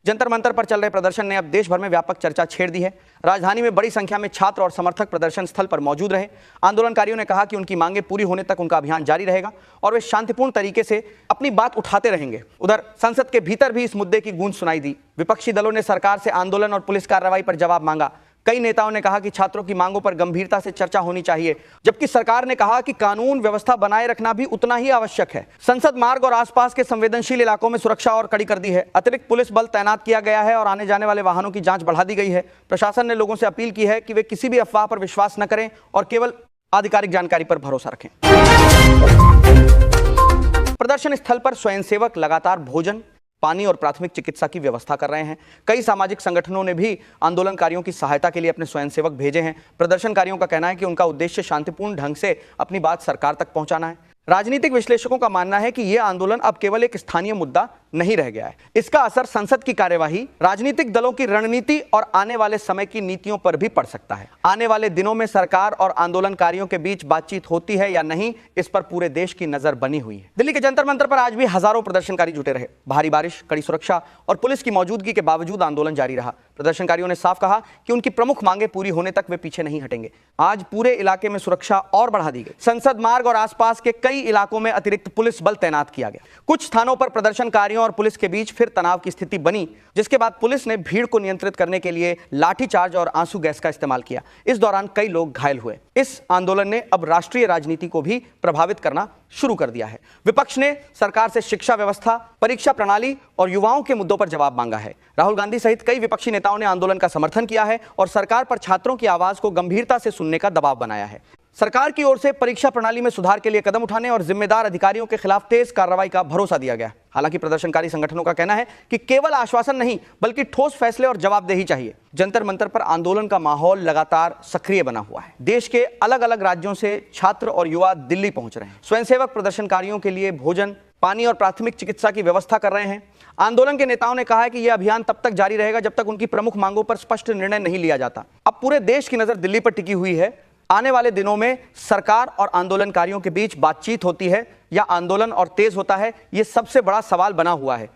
जंतर मंतर पर चल रहे प्रदर्शन ने अब देश भर में व्यापक चर्चा छेड़ दी है। राजधानी में बड़ी संख्या में छात्र और समर्थक प्रदर्शन स्थल पर मौजूद रहे। आंदोलनकारियों ने कहा कि उनकी मांगें पूरी होने तक उनका अभियान जारी रहेगा और वे शांतिपूर्ण तरीके से अपनी बात उठाते रहेंगे। उधर संसद के भीतर भी इस मुद्दे की गूंज सुनाई दी। विपक्षी दलों ने सरकार से आंदोलन और पुलिस कार्रवाई पर जवाब मांगा। कई नेताओं ने कहा कि छात्रों की मांगों पर गंभीरता से चर्चा होनी चाहिए, जबकि सरकार ने कहा कि कानून व्यवस्था बनाए रखना भी उतना ही आवश्यक है। संसद मार्ग और आसपास के संवेदनशील इलाकों में सुरक्षा और कड़ी कर दी है। अतिरिक्त पुलिस बल तैनात किया गया है और आने जाने वाले वाहनों की जांच बढ़ा दी गई है। प्रशासन ने लोगों से अपील की है कि वे किसी भी अफवाह पर विश्वास न करें और केवल आधिकारिक जानकारी पर भरोसा रखें। प्रदर्शन स्थल पर स्वयंसेवक लगातार भोजन, पानी और प्राथमिक चिकित्सा की व्यवस्था कर रहे हैं। कई सामाजिक संगठनों ने भी आंदोलनकारियों की सहायता के लिए अपने स्वयंसेवक भेजे हैं। प्रदर्शनकारियों का कहना है कि उनका उद्देश्य शांतिपूर्ण ढंग से अपनी बात सरकार तक पहुंचाना है। राजनीतिक विश्लेषकों का मानना है कि यह आंदोलन अब केवल एक स्थानीय मुद्दा नहीं रह गया है। इसका असर संसद की कार्यवाही, राजनीतिक दलों की रणनीति और आने वाले समय की नीतियों पर भी पड़ सकता है। आने वाले दिनों में सरकार और आंदोलनकारियों के बीच बातचीत होती है या नहीं, इस पर पूरे देश की नजर बनी हुई है। दिल्ली के जंतर मंतर पर आज भी हजारों प्रदर्शनकारी जुटे रहे। भारी बारिश, कड़ी सुरक्षा और पुलिस की मौजूदगी के बावजूद आंदोलन जारी रहा। प्रदर्शनकारियों ने साफ कहा कि उनकी प्रमुख मांगे पूरी होने तक वे पीछे नहीं हटेंगे। आज पूरे इलाके में सुरक्षा और बढ़ा दी गई। संसद मार्ग और आसपास के कई इलाकों में अतिरिक्त पुलिस बल तैनात किया गया। कुछ स्थानों पर प्रदर्शनकारियों और पुलिस के बीच फिर तनाव की स्थिति बनी, जिसके बाद पुलिस ने भीड़ को नियंत्रित करने के लिए लाठीचार्ज और आंसू गैस का इस्तेमाल किया। इस दौरान कई लोग घायल हुए। इस आंदोलन ने अब राष्ट्रीय राजनीति को भी प्रभावित करना शुरू कर दिया है। विपक्ष ने सरकार से शिक्षा व्यवस्था, परीक्षा प्रणाली और युवाओं के मुद्दों पर जवाब मांगा है। राहुल गांधी सहित कई विपक्षी नेताओं ने आंदोलन का समर्थन किया है और सरकार पर छात्रों की आवाज को गंभीरता से सुनने का दबाव बनाया है। सरकार की ओर से परीक्षा प्रणाली में सुधार के लिए कदम उठाने और जिम्मेदार अधिकारियों के खिलाफ तेज कार्रवाई का भरोसा दिया गया। हालांकि प्रदर्शनकारी संगठनों का कहना है कि केवल आश्वासन नहीं, बल्कि ठोस फैसले और जवाबदेही चाहिए। जंतर मंतर पर आंदोलन का माहौल लगातार सक्रिय बना हुआ है। देश के अलग अलग राज्यों से छात्र और युवा दिल्ली पहुंच रहे हैं। स्वयंसेवक प्रदर्शनकारियों के लिए भोजन, पानी और प्राथमिक चिकित्सा की व्यवस्था कर रहे हैं। आंदोलन के नेताओं ने कहा है कि यह अभियान तब तक जारी रहेगा जब तक उनकी प्रमुख मांगों पर स्पष्ट निर्णय नहीं लिया जाता। अब पूरे देश की नजर दिल्ली पर टिकी हुई है। आने वाले दिनों में सरकार और आंदोलनकारियों के बीच बातचीत होती है या आंदोलन और तेज होता है, यह सबसे बड़ा सवाल बना हुआ है।